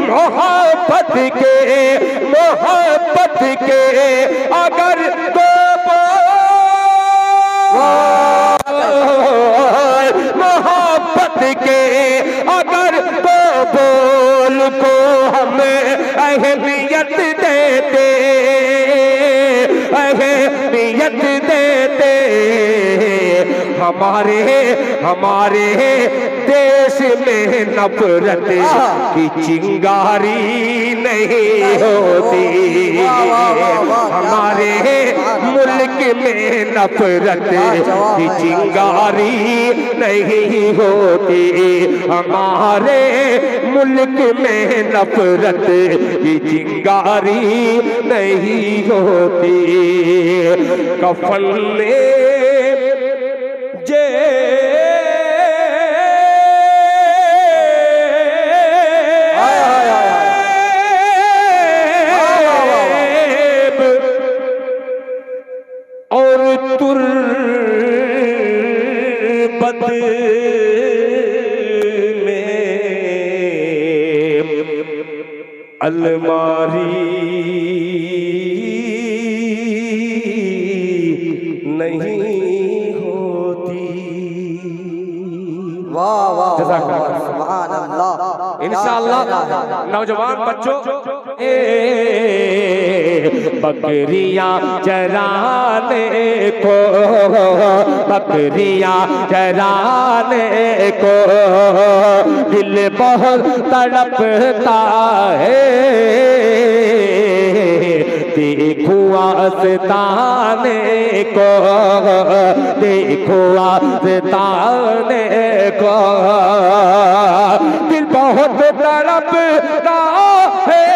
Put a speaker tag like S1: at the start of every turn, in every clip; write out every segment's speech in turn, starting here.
S1: मोहब्बत के अगर तो मोहब्बत के अगर तो बोल को हम अहमियत देते हमारे देश में नफरत की चिंगारी नहीं होती। हमारे मुल्क में नफरत की चिंगारी नहीं होती। हमारे मुल्क में नफरत की चिंगारी नहीं होती। कफन में और तुर्बत में अलमारी नहीं होती।
S2: वाह वाह सुभान अल्लाह।
S1: इंशाअल्लाह नौजवान बच्चों बकरियां चराने को दिल बहुत तड़पता है। देखो आस्ताने को दिल बहुत तड़पता है। दिल बहुत तड़पता है।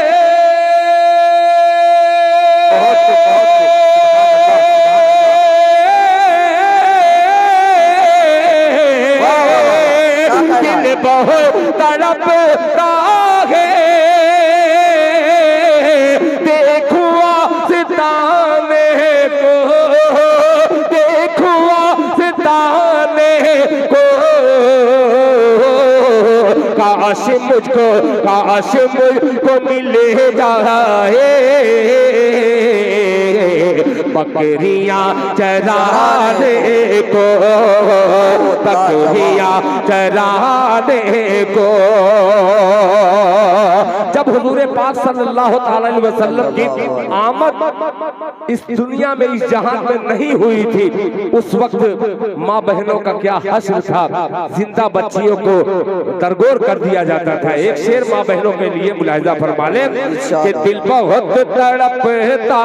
S1: देखो आस्ताने को काश मुझको मिले जाए बकरियां चराने को जब हुजूर पाक सल्लल्लाहु अलैहि वसल्लम की आमद इस दुनिया में इस जहान में नहीं हुई थी, उस वक्त माँ बहनों का क्या हश्र था। जिंदा बच्चियों को दरगोर कर दिया जाता था। एक शेर माँ बहनों के लिए मुलाहिजा फरमा लें कि दिल बहुत तड़पता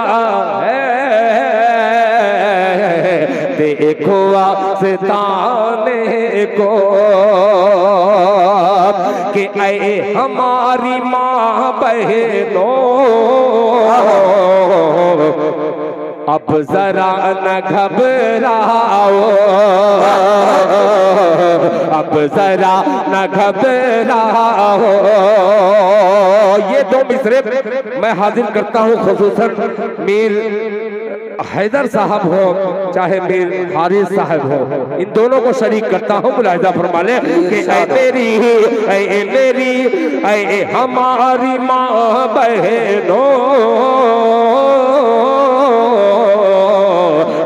S1: है। देखो आस्ताने को कि ऐ हमारी माँ बहनों अब जरा न घबराओ, अब जरा न घबराओ। ये दो मिसरे मैं हाजिर करता हूँ खुसूसन मीर हैदर साहब हो चाहे मीर हारिस साहब हो, इन दोनों को शरीक करता हूँ। मुलाहिजा फरमा ले कि ऐ मेरी ऐ हमारी माँ बहनों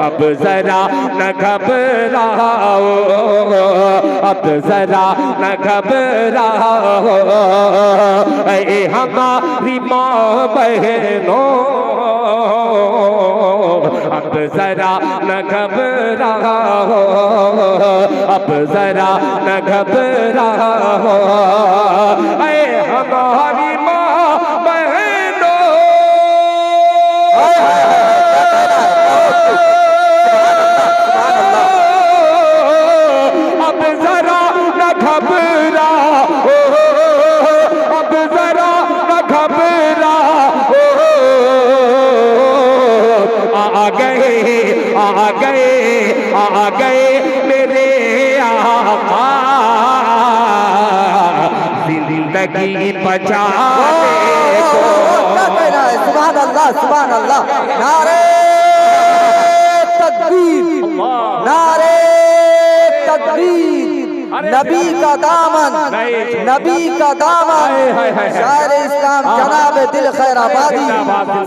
S1: अब जरा न घबराओ, अब जरा न घबराओ। ऐ हमारी माँ बहनों अब जरा न घबराओ, अब जरा न घबराओ। ऐ हमारी माँ बहनों अब जरा न घबराओ, अब जरा न घबराओ। आ गए मेरे आका जिंदगी बचाने को।
S2: सुभान अल्लाह सुभान अल्लाह। नारे तकबीर, नारे तकबीर, नबी का दामन, नबी का दामन, शायर इस्लाम जनाब दिल खैराबादी,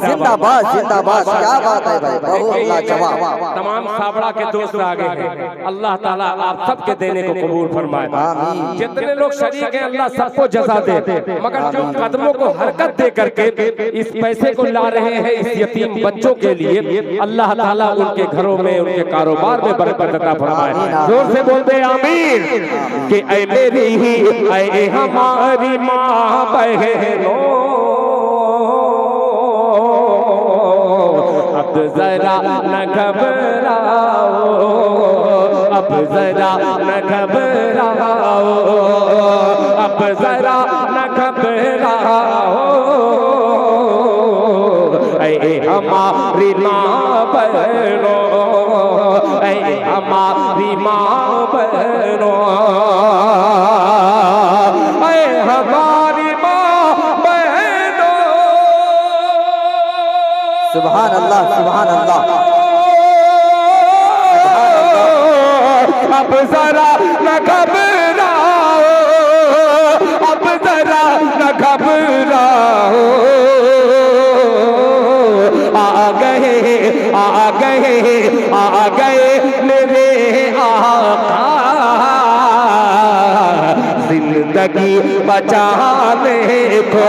S2: जिंदाबाद जिंदाबाद। क्या बात है भाई, बहुत लाजवाब।
S1: तमाम साबड़ा के दोस्त आगे हैं, अल्लाह ताला आप सबके देने को कबूल फरमाए। जितने लोग शरीक हैं अल्लाह सबको जज़ा दे, मगर जो कदमों को हरकत दे करके इस पैसे को ला रहे हैं इस यतीम बच्चों के लिए, अल्लाह ताला उनके घरों में उनके कारोबार में बरकत अता फरमाए। जोर से बोलते आमीन। कि ऐ मेरी ही ऐ हमारी माँ बहनों, अब जरा न घबराओ, अब जरा न घबराओ, अब जरा न घबराओ, ऐ हमारी माँ बहनों, ऐ हमारी माँ बहनों, ऐ हमारी माँ बहनों।
S2: सुभान अल्लाह सुभान अल्लाह।
S1: अब जरा न घबराओ, अब जरा न घबराओ, आ गए आ गए आ गए मेरे आका, जिंदगी बचाने को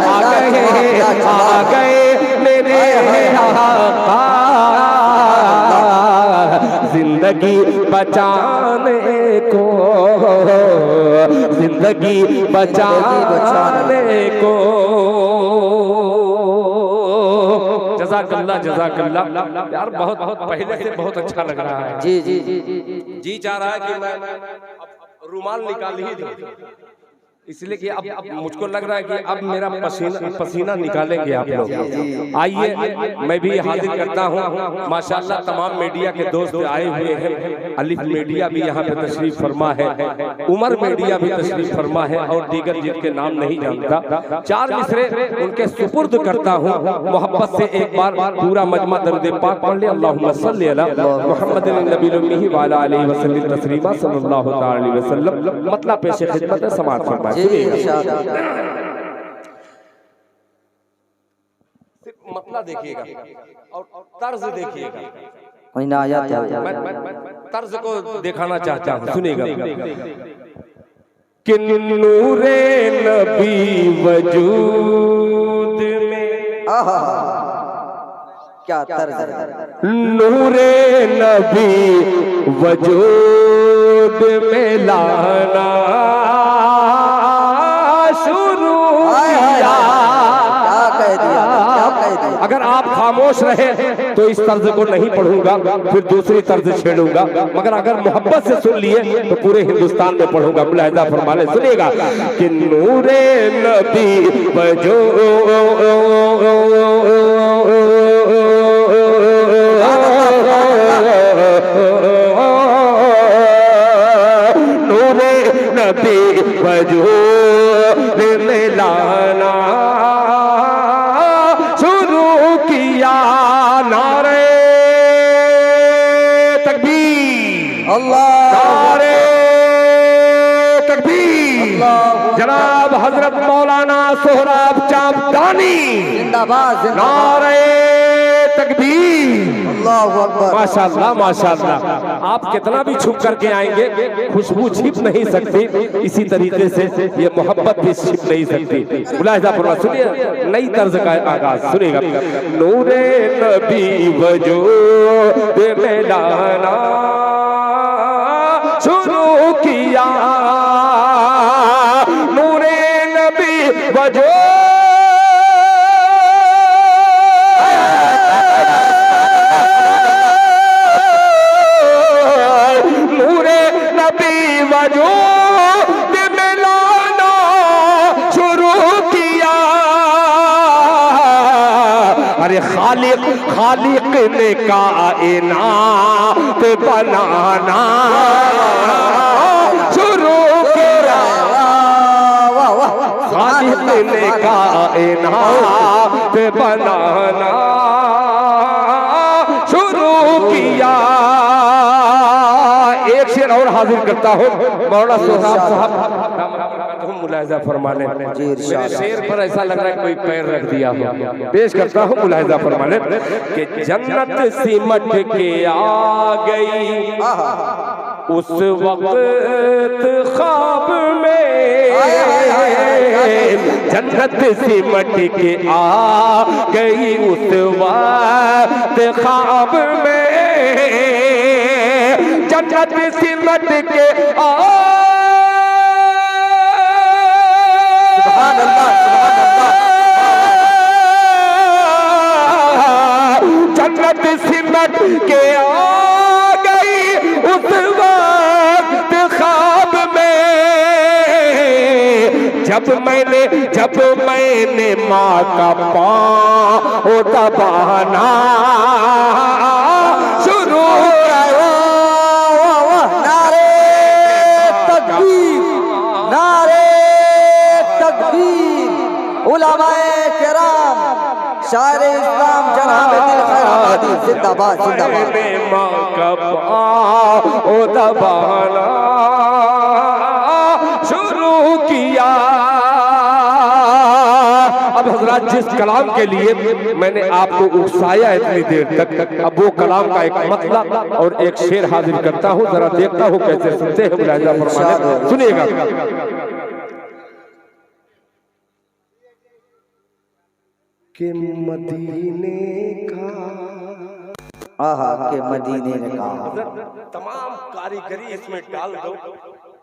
S1: आ गए मेरे आका, जिंदगी बचाने को, जिंदगी बचाने को। जज़ाकल्लाह जज़ाकल्लाह यार, बहुत बहुत पहले से बहुत अच्छा लग रहा है।
S2: जी जी जी
S1: जी चाह रहा है कि मैं रुमाल निकाल ही दूं, इसलिए कि अब मुझको लग रहा है कि अब मेरा पसीना निकालेंगे आप लोग। आइए मैं भी हाजिर करता हूँ, माशाल्लाह तमाम मीडिया के दोस्त आए हुए हैं। अलिफ मीडिया भी यहाँ पे तशरीफ फरमा है, उमर मीडिया भी तशरीफ फरमा है, और दीगर जिनके नाम नहीं जानता। चार मिसरे उनके सुपुर्द करता हूँ। मोहब्बत से एक बार पूरा मजमा दरूद पाक पढ़ ले। अल्लाहुम्मा सल्ली अला मुहम्मदिन नबील उम्मी व अला आलिहि वसल्लम तस्लीमा सल्लल्लाहु अलैहि वसल्लम। मतलब पेश खिदमत है, समाअत फरमाए। मतलब देखिएगा और तर्ज देखिएगा, मैं तर्ज को दिखाना चाहता हूँ, सुनिएगा। कि नूरे नबी वजूद में,
S2: क्या तर्ज है।
S1: नूरे नबी वजूद में लाना शुरू किया। अगर आप खामोश रहे तो इस तर्ज को नहीं पढ़ूंगा, फिर दूसरी तर्ज छेड़ूंगा, मगर अगर मोहब्बत से सुन लिए तो पूरे हिंदुस्तान में पढ़ूंगा। मुलाहिजा फरमा ले, सुनिएगा। कि नूरे नबी बजो नूरे नबी बजो में लाना शुरू किया। नारे तकबीर,
S2: अल्लाह,
S1: नारे तकबीर। जनाब हजरत मौलाना सोहराब चांदनी
S2: जिंदाबाद।
S1: नारे तकबीर।
S2: अल्लाहु अकबर।
S1: माशाअल्लाह माशाअल्लाह। आप कितना भी छुप करके आएंगे, खुशबू छिप नहीं सकती, इसी तरीके से ये मोहब्बत भी छिप नहीं सकती। मुलाहिजा फरमा, सुनिए नई तर्ज का आगाज सुनिएगा। नूरे नबी वजूद में लाना शुरू किया, नूरे नबी वजूद वजूद में लाना शुरू किया। अरे खालिक खालिक ने कायनात बनाना शुरू किया। खालिक ने कायनात बनाना शुरू किया। एक शेर हाजिर करता हूँ मौलाना सोहराब साहब मुलाहिजा फरमा लें। मेरे शेर पर ऐसा लग रहा है कोई पैर रख दिया हो। पेश करता हूँ मुलाहिजा फरमा लें कि जन्नत सिमट के आ गई उस वक्त ख्वाब में, जन्नत सिमट के आ गई उस वक्त ख्वाब में, जन्नत सिमट के आ जन्नत सिमट के आ गई उस वक्त ख्वाब में, जब मैंने माँ का पाँव दबाना शुरू,
S2: नारे तकबीर, नारे तकबीर, उलमाए किराम, शायर इस्लाम जनाब दिल खैराबादी जिंदाबाद जिंदाबाद।
S1: माँ का पाँव दबाना शुरू किया। अब हजरात जिस कलाम के लिए मैंने आपको उकसाया इतनी देर तक, अब वो कलाम का एक मतलब और एक शेर हाजिर करता हूँ, जरा देखता हूँ कैसे सुनते हैं। मुलाहिजा फरमाइए, सुनिएगा। के मदीने का,
S2: के मदीने ने कहा,
S1: तमाम कारीगरी इसमें डाल दो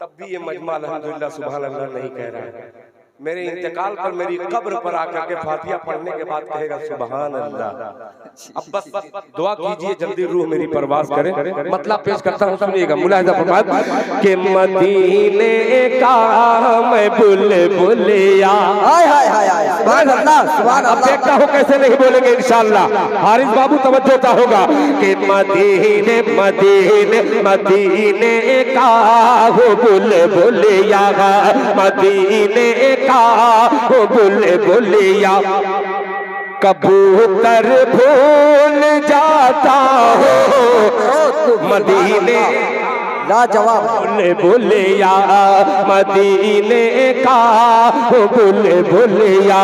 S1: तब भी ये मजमा अल्हम्दुलिल्लाह सुभान अल्लाह नहीं कह रहा है। मेरे इंतकाल पर मेरी कब्र पर आकर के फातिहा पढ़ने के बाद कहेगा सुभान अल्लाह। अब बस दुआ कीजिए जल्दी रूह मेरी परवाज करे। मतलब पेश करता हूँ, सुनिएगा। मुलाहिजा फरमाइए कि मदीने का मैं बुलबुलिया,
S2: हाय हाय हाय हाय, सुभान अल्लाह सुभान अल्लाह।
S1: देखता हूँ कैसे नहीं बोलेंगे इंशाअल्लाह। हारिस बाबू तवज्जो होगा कि मदीने मदीने मदीने का हो बुलबुलिया, मदीने का हो बुलबुलिया, कबूतर भूल जाता हो मदीने
S2: लाजवाब,
S1: बुलबुलिया, मदीने का हो बुलबुलिया,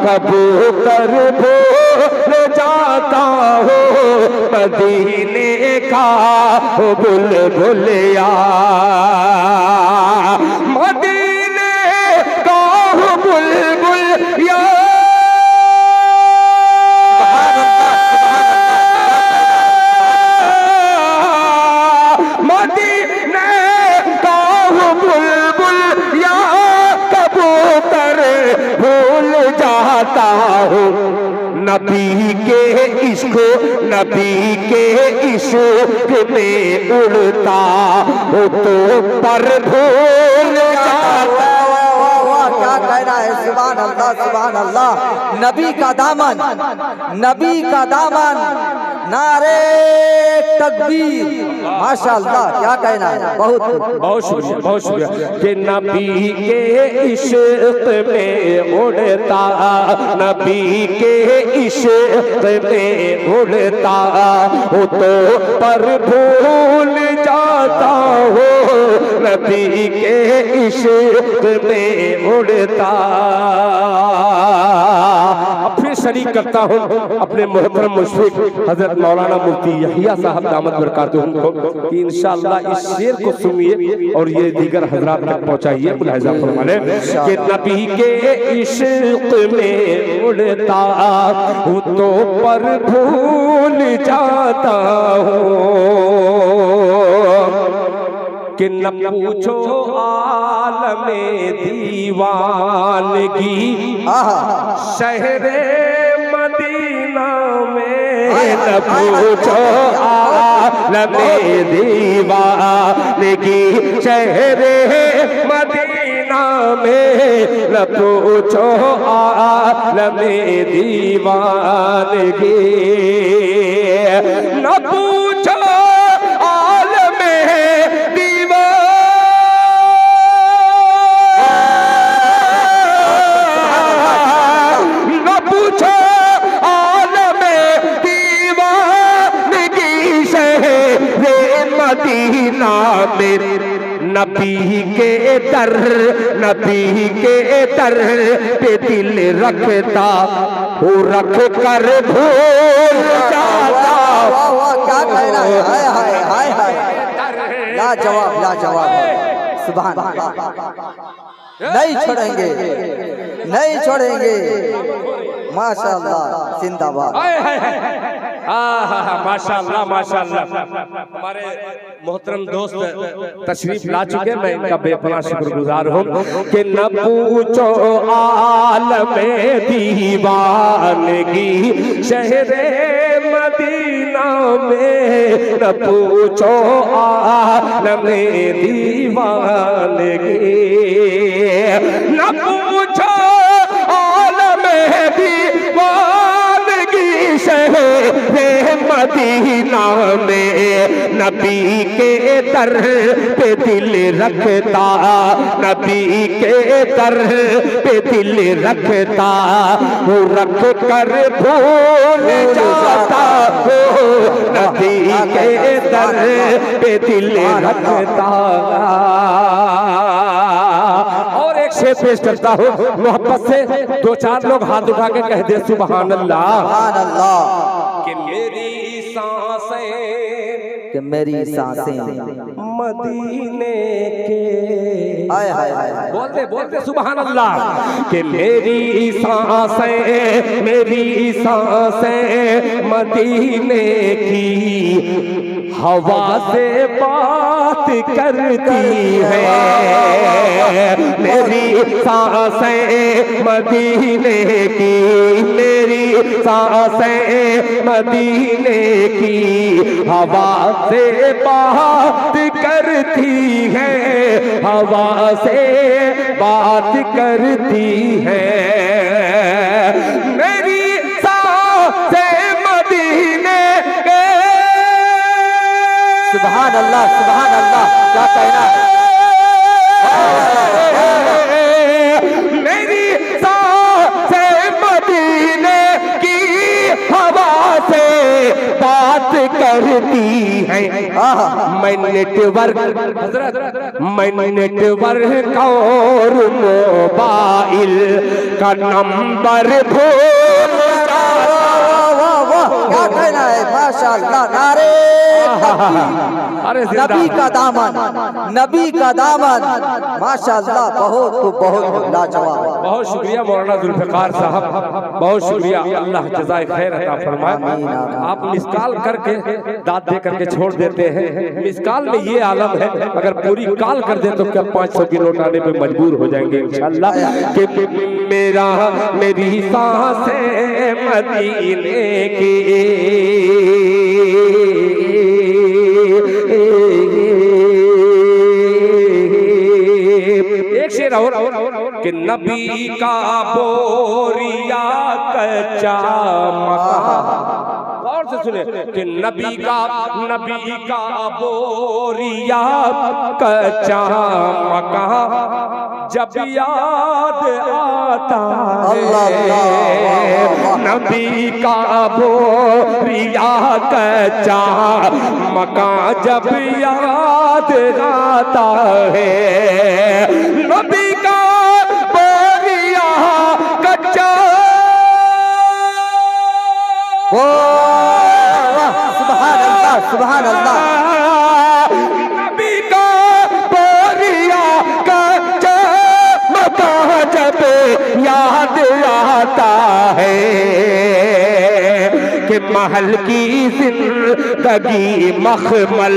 S1: कबूतर भूल जाता हो मदीने का हो बुलबुलिया, मदीने का हो बुलबुलिया, नबी के इश्क, नबी के इश्क में उड़ता हो तो पर भूल जाता।
S2: क्या कहना है, सुभान अल्लाह सुभान अल्लाह। नबी का दामन, नबी का दामन, नारे तकबीर, माशाअल्लाह, क्या कहना है। बहुत
S1: बहुत शुक्रिया, बहुत शुक्रिया। कि नबी के इश्क में उड़ता, नबी के इश्क में उड़ता हो तो पर भूल जाता हो नबी के इश्क में उड़ता। अब फिर शरीक करता हूँ अपने मोहतरम मुशफिक हजरत मौलाना मुफ्ती यहिया साहब दामद बरकातुहू को कि इंशाअल्लाह इस शेर को सुनिए और ये दीगर हजरात तक पहुँचाइए। मुलाहिजा फरमाइए कि नबी के इश्क में उड़ता हूँ तो पर भूल जाता हूँ कि न पूछो आलमे दीवानगी शहरे मदीना में, न पूछो आलमे दीवानगी शहरे मदीना में, न पूछो आलमे दीवानगी, न पूछो आलमे मदीना में, नबी के दर पे दिल रखता हो, रख कर भूल जाता।
S2: वाह वाह, क्या कहना है, हाय हाय हाय हाय, लाजवाब लाजवाब, सुभान अल्लाह। नहीं छोड़ेंगे, नहीं छोड़ेंगे, माशाअल्लाह, जिंदाबाद।
S1: माशाअल्लाह माशाअल्लाह। हमारे मोहतरम दोस्त तशरीफ ला चुके, मैं इनका बेपनाह शुक्रगुजार हूँ कि न पूछो आलमे दीवानगी शहरे मदीना में, न पूछो आलमे दीवानगी, न पूछो आलमे दीवानगी शहरे मदीना में, नबी के दर पे दिल रखता, नबी के दर पे दिल रखता, वो रख कर भूल जाता हो, नबी के दर पे दिल रखता। और एक शेर पेश करता हूँ मोहब्बत से, दो चार लोग हाथ उठा के कह दे सुभान अल्लाह।
S2: सुभान अल्लाह।
S1: कि मेरी सांसें,
S2: कि मेरी सांसें
S1: मदीने के,
S2: हाय हाय हाय,
S1: बोलते बोलते सुभान अल्लाह। कि मेरी सांसें मदीने की हवा से बात करती है, मेरी सांसें मदीने की, मेरी सांसें मदीने की हवा से बात करती है, हवा से बात करती है, मेरी सांसें मदीने के।
S2: सुभान अल्लाह, सुभान अल्लाह, क्या कहना है।
S1: मेरी सांसें मदीने की हवा से बात करती है। मैं नेटवर्क और मोबाइल का नंबर भूल
S2: क्या कहना है, माशाअल्लाह, नारे नबी का दामन, नबी का दामन, माशाअल्लाह, बहुत लाजवाब।
S1: बहुत शुक्रिया मौलाना जुल्फिकार साहब, बहुत शुक्रिया, अल्लाह जज़ाए खैर अता फरमाए। आप मिसकाल करके दाद दे करके छोड़ देते हैं, मिसकाल में ये आलम है, अगर पूरी काल कर दे तो क्या 500 की नोट आने पे मजबूर हो जाएंगे इंशाअल्लाह। कि मेरी सांसें मदीने की, एक शेर और कि नबी का बोरिया कच्चा मकान, और से सुने कि नबी का बोरिया कच्चा मकान जब याद आता है, नबी का बोरिया कच्चा मकान जब याद आता है, नबी का बोरिया कच्चा।
S2: सुभान अल्लाह, सुभान अल्लाह।
S1: नबी का बोरिया कच्चा मकान जब याद आता है, कि महल की जिंदगी मखमल,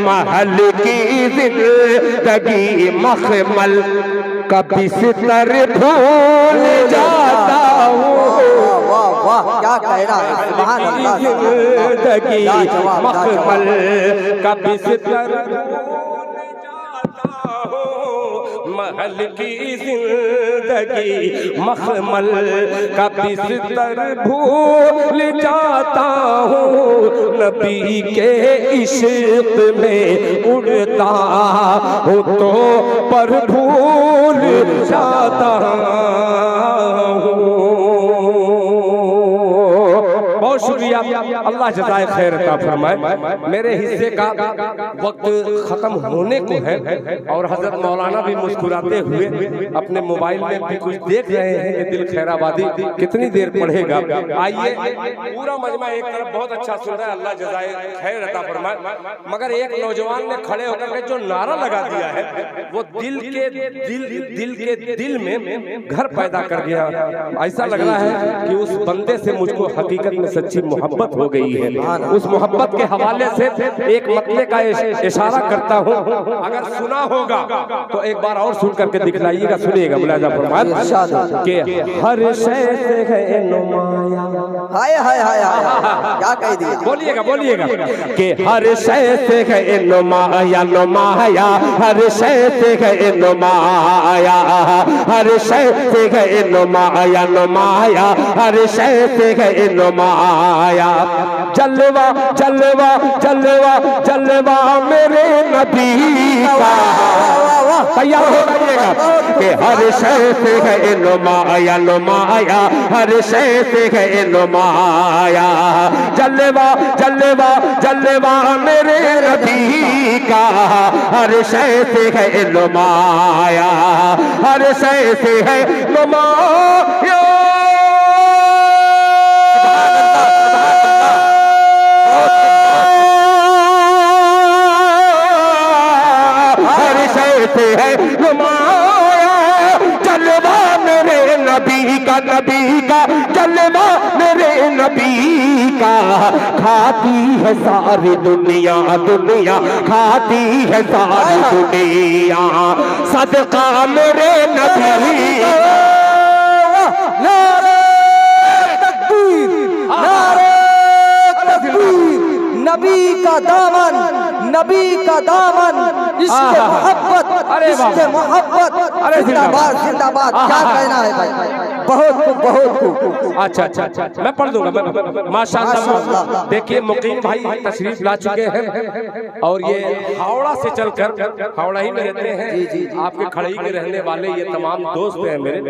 S1: महल की जिंदगी मखमल का बिस्तर भूल जाता हूँ।
S2: वाह, क्या कहना है, सुभान अल्लाह।
S1: जिंदगी मखमल का बिस्तर महल की जिंदगी मखमल का बिस्तर भूल जाता हूँ, नबी के इश्क में उड़ता हूँ तो पर भूल जाता हूँ। बहुत शुक्रिया। शुक्रिया, अल्लाह जज़ाए खैर अता फरमाए। मेरे हिस्से का वक्त खत्म होने को है और हजरत मौलाना भी मुस्कुराते हुए अपने मोबाइल में भी कुछ देख रहे हैं। ये दिल खैराबादी कितनी देर पढ़ेगा। आइए, पूरा मजमा एक तरफ बहुत अच्छा सुन रहा है, अल्लाह जज़ाए खैर अता फरमाए, मगर एक नौजवान ने खड़े होकर के जो नारा लगा दिया है वो दिल के दिल में घर पैदा कर गया। ऐसा लग रहा है कि उस बंदे से मुझको हकीकत में सच्ची मोहब्बत हो गई है। उस मोहब्बत के हवाले से एक मतले का इशारा करता हूँ, अगर सुना होगा तो एक बार और सुन करके दिखलाइएगा, सुनिएगा मुलाजा फरमाए कि हर शय से है नुमाया।
S2: हाय हाय हाय हाय, क्या कह दिया।
S1: बोलिएगा कि हर शय से है नुमाया, नुमाया हर शय से है नुमाया, हर शय से है नुमाया, नुमाया हर शय से है नुमाया। जलवा जलवा जलवा जलवा मेरे नबी का, तैयार हो जाइएगा कि हर शय से है नुमाया, नुमाया हर शय से है नुमाया। जलवा जलवा जलवा मेरे नबी का, हर शय से है नुमाया, हर शय से है नुमाया। से है नुमाया, जलवा मेरे नबी का, नबी का जलवा मेरे नबी का। खाती है सारी दुनिया, दुनिया खाती है सारी दुनिया, सदका मेरे नबी।
S2: नारे तकबीर, नारे तकबीर। नबी का दामन, नबी का दामन, इश्क़ मोहब्बत, इश्क़ मोहब्बत, जिंदाबाद जिंदाबाद। क्या कहना है भाई, बहुत
S1: अच्छा, मैं पढ़ दूंगा। माशाअल्लाह। देखिए मुकीम भाई तशरीफ ला चुके हैं और ये हावड़ा से चलकर, हावड़ा ही में रहते हैं, आपके खड़ई के रहने वाले ये तमाम दोस्त हैं मेरे।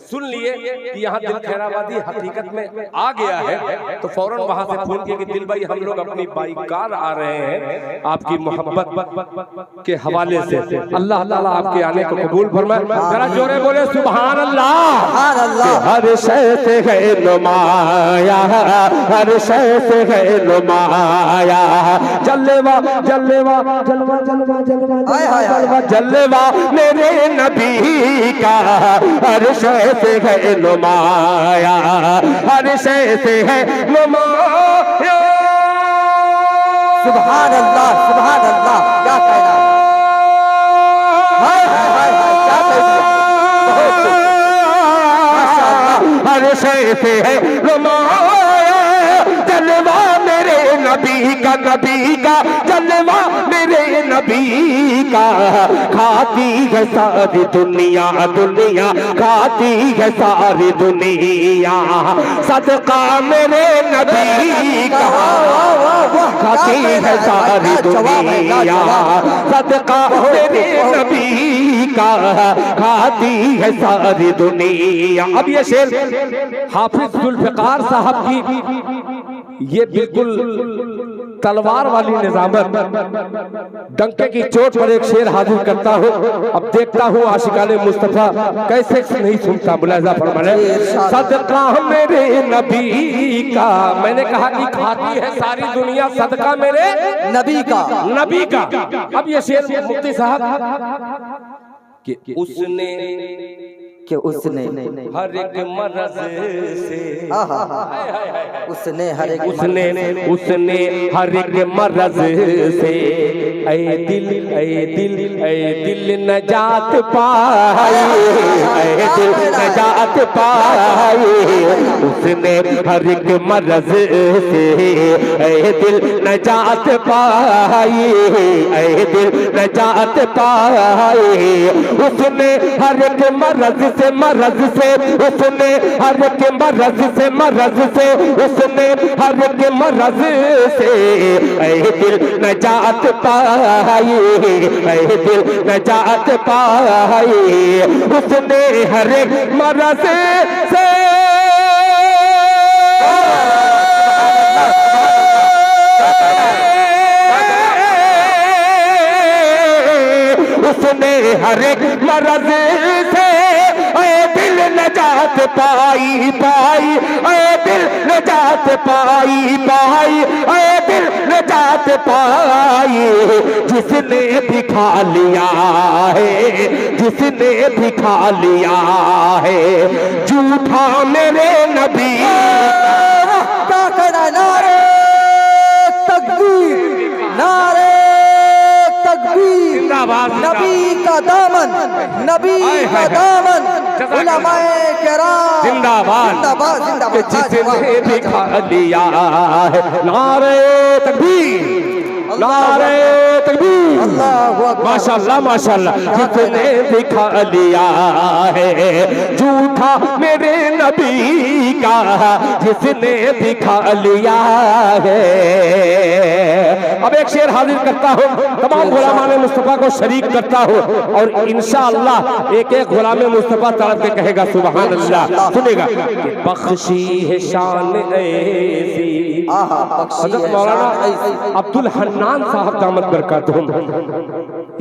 S1: सुन लिए कि यहाँ दिल खैराबादी हकीकत में आ गया है तो फौरन वहां से फोन किया कि दिल भाई हम लोग अपनी बाइक कार आ रहे हैं आपकी मोहब्बत के हवाले से। अल्लाह ताला आपके आने को कबूल फरमाए। जरा जोरे बोले सुभान अल्लाह। हर शय से है नुमाया, हर शय से है नुमाया। जलवा जलवा जलवा जलवा जलवा जलवा जलवा मेरे नबी का, हर शय से है नुमाया, हर शय से है नुमाया।
S2: सुभान अल्लाह, सुभान अल्लाह। क्या कहना है, क्या कहना
S1: हर शय से है नुमाया। जलवा मेरे नबी का, नबी का जलवा मेरे नबी का। खाती है सारी दुनिया, दुनिया खाती है सारी दुनिया, सदका मेरे नबी का। खाती है सारी दुनिया, सदका मेरे नबी का। खाती है सारी दुनिया। अब ये शेर हाफिज जुल्फ़िकार साहब की, ये बिल्कुल तलवार वाली निजामत, डंके की चोट पर एक शेर हाजिर करता हूँ। अब देखता हूँ आशिकाने मुस्तफा कैसे नहीं सुनता। मुलाजा फरमाए सदका मेरे नबी का। मैंने कहा कि खाती है सारी दुनिया, सदका मेरे
S2: नबी का,
S1: नबी का। अब ये शेर मुफ्ती साहब कि उसने हर एक मरज से,
S2: उसने हर एक
S1: हर एक मरज से ऐ दिल नजात पाए, ऐ दिल नजात पाए। उसने हर एक मरज से ऐ दिल नजात पाए, ऐ दिल नजात पाए। उसने हर एक मरज से, मरज से उसने हर के मरज से, मरज से उसने हर के मरज से ऐ दिल नजात पाए, ऐ दिल नजात पाए। उसने हर एक मरज से जिसने हर एक मरज से ऐ दिल नजात पाई पाई, ऐ दिल नजात पाई पाई, ऐ दिल नजात पाई। जिसने दिखा लिया है, जिसने दिखा लिया है झूठा मेरे नबी।
S2: क्या कहना है? नारे तकबीर, नारे तकबीर। नबी का दामन, नबी का दामन, उलमाए किराम
S1: जिंदाबाद
S2: जिंदाबाद जिंदाबाद।
S1: जिसने दिखा लिया है, नारे तकबीर, नारे तकबीर, माशाल्लाह माशाल्लाह। जिसने दिखा लिया है झूठा मेरे नबी का, जिसने दिखा लिया है। अब एक शेर हाजिर करता हूँ, तमाम गुलामान मुस्तफा को शरीक करता हूँ और इंशाअल्लाह एक एक गुलाम मुस्तफा तड़प के कहेगा सुभान अल्लाह। सुनेगा, बख्शी है शान ऐसी। हज़रत मौलाना अब्दुल हन्नान साहब दामद बरकातुहुम,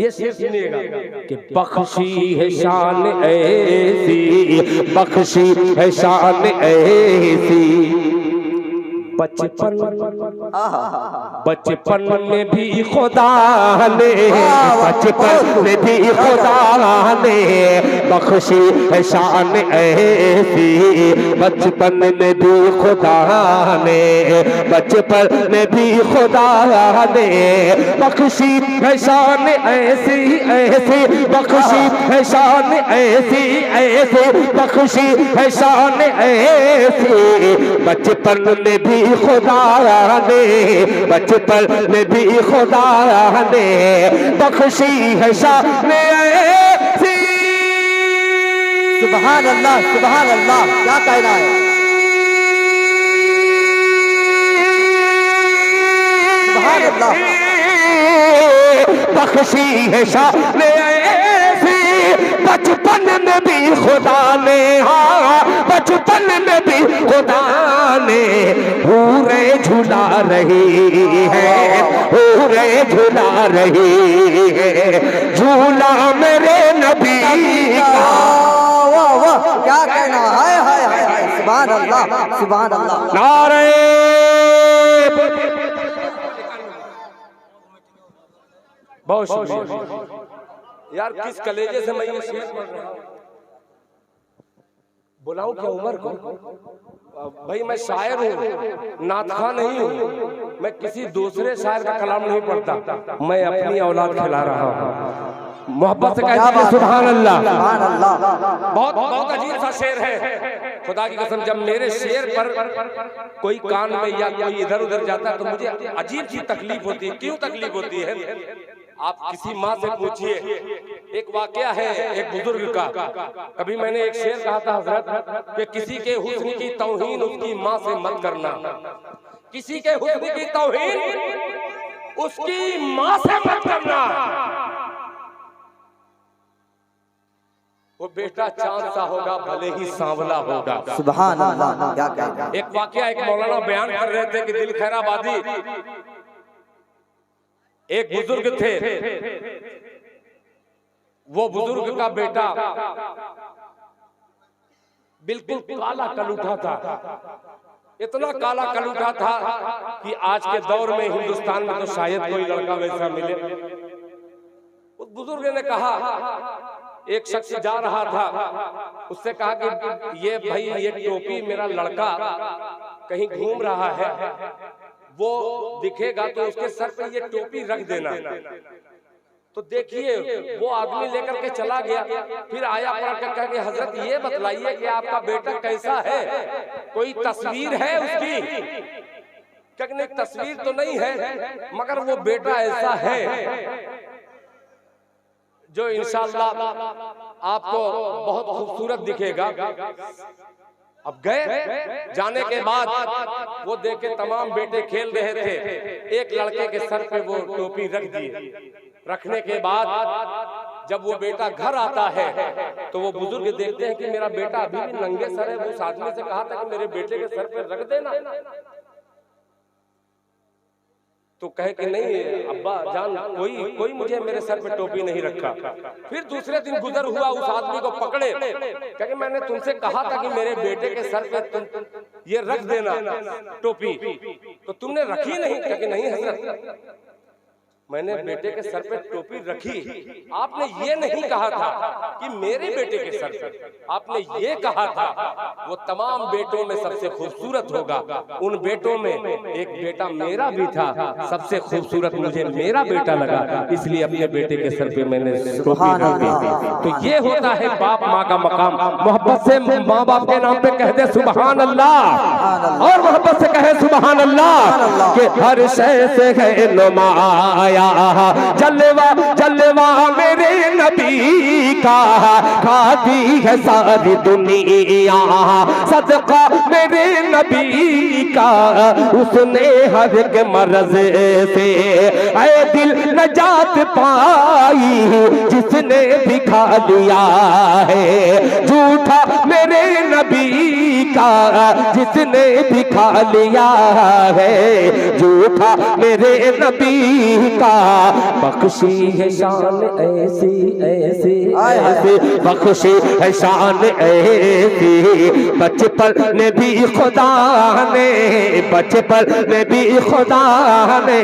S1: ये शेर सुनिएगा कि बख्शी है शान ऐसी, बख्शी है शान ऐसी। बचपन बचपन में भी खुदा ने, बचपन में भी खुदा ने बख्शी है शान ऐसी। बचपन में भी खुदा ने, बचपन में भी खुदा ने बख्शी है शान ऐसी ऐसी, बख्शी है शान ऐसी ऐसी, बख्शी है शान ऐसी। बचपन में भी खुदा ने, बचपन में भी खुदा ने बख्शी है शान ऐसी।
S2: सुभान अल्लाह, सुभान अल्लाह। क्या कहना है? सुभान अल्लाह।
S1: बख्शी है शान ऐसी। बचपन में भी खुदा ने, हाँ बचपन में भी खुदा ने हूरे झुला रही है, हूरे झुला रही है झूला मेरे नबी का।
S2: वाह वाह, क्या कहना है? हाय हाय हाय, सुभान अल्लाह, सुभान अल्लाह।
S1: नारे बहुत शुक्रिया यार, किस कलेजे से मैं ये शेर पढ़ रहा हूं। बुलाऊं क्या उमर को? भाई मैं शायर हूँ, नातखा नहीं हूँ, मैं किसी दूसरे शायर का कलाम नहीं पढ़ता, मैं अपनी औलाद खिला रहा हूँ। मोहब्बत से कहते हैं सुभान अल्लाह,
S2: सुभान अल्लाह।
S1: बहुत बहुत अजीब सा शेर है। खुदा की कसम, जब मेरे शेर पर कोई कान में या कोई इधर उधर जाता है तो मुझे अजीब सी तकलीफ होती है। क्यों तकलीफ होती है? आप किसी माँ से पूछिए। एक वाकया है एक बुजुर्ग का। कभी मैंने एक शेर कहा था हजरत कि किसी के हुस्न की तौहीन उसकी माँ से मत करना, किसी के हुस्न की तौहीन उसकी माँ से मत करना। वो बेटा चांद सा होगा भले ही सांवला होगा।
S2: सुभान अल्लाह। क्या कहना?
S1: एक वाकया एक मौलाना बयान कर रहे थे कि दिल खैराबादी एक बुजुर्ग थे, वो बुजुर्ग का बेटा बिल्कुल काला कलूठा था, इतना काला कलूठा था कि आज के दौर में हिंदुस्तान में तो शायद कोई लड़का वैसा मिले। उस बुजुर्ग ने कहा, एक शख्स जा रहा था, उससे कहा कि ये भाई ये टोपी मेरा लड़का कहीं घूम रहा है, वो दिखेगा तो उसके सर पे ये टोपी रख देना। तो देखिए वो आदमी लेकर के चला गया, फिर आया पलट कर कहा कि हजरत ये बतलाइए कि आपका बेटा कैसा है, कोई तस्वीर है उसकी? कहने तस्वीर तो नहीं है मगर वो बेटा ऐसा है जो इंशाअल्लाह आपको बहुत खूबसूरत दिखेगा। अब गए, जाने के बाद वो देखे तमाम बेटे खेल रहे थे, एक लड़के के सर पे वो टोपी रख दिए। रखने के बाद जब वो बेटा घर आता है तो वो बुजुर्ग देखते हैं कि मेरा बेटा अभी भी नंगे सर है। वो उस आदमी से कहा था कि मेरे बेटे के सर पे रख देना। तो कहे कि नहीं अब्बा जान, कोई मुझे मेरे सर पे टोपी नहीं रखा। फिर दूसरे दिन गुजर हुआ, उस आदमी को पकड़े, कहे मैंने तुमसे कहा था कि मेरे बेटे के सर पे तुम ये रख देना टोपी, तो तुमने रखी नहीं। कहे नहीं हजरत, मैंने बेटे के सर पे टोपी रखी, आपने ये नहीं कहा था कि मेरे बेटे के सर पे, आपने ये कहा था वो तमाम बेटों में सबसे खूबसूरत होगा। उन बेटों में एक बेटा मेरा भी था, सबसे खूबसूरत मुझे मेरा बेटा लगा, इसलिए अपने बेटे के सर पे मैंने टोपी रख दी। तो ये होता है बाप माँ का मकाम। मोहब्बत से माँ बाप के नाम पे कह दे सुभान अल्लाह, और मोहब्बत से कहे सुभान अल्लाह कि हर शय से है नुमाया जलवा जलवा मेरे नबी का, खाती है सारी दुनिया सदका मेरे नबी का, उसने हर एक मर्ज से ऐ दिल नजात पाई जिसने भी खा लिया है झूठा मेरे नबी का, जिसने भी खा लिया है झूठा मेरे नबी का। बख्शी है शान ऐसी ऐसी ऐसी, बख्शी है शान ऐसी, बचपन में भी खुदा ने, बचपन में भी खुदा ने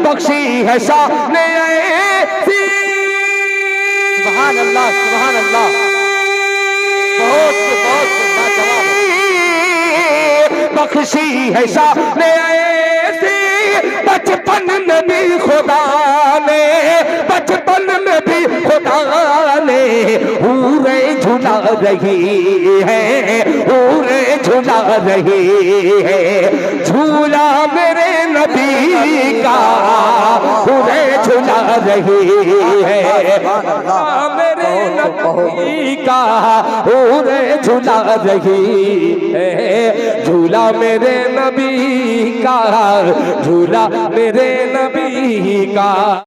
S1: बख्शी है शान ऐसी। सुभान अल्लाह, सुभान अल्लाह, बहुत बहुत बख्शी है शान ऐसी, बचपन में भी खुदा ने, बचपन में भी खुदा ने हूरे झुला रही है, हूरे झुला रही है झूला मेरे नबी का, हूरे झुला रही है मेरे नबी का, हूरे झुला रही है झूला मेरे नबी का, झूला मेरे नबी का।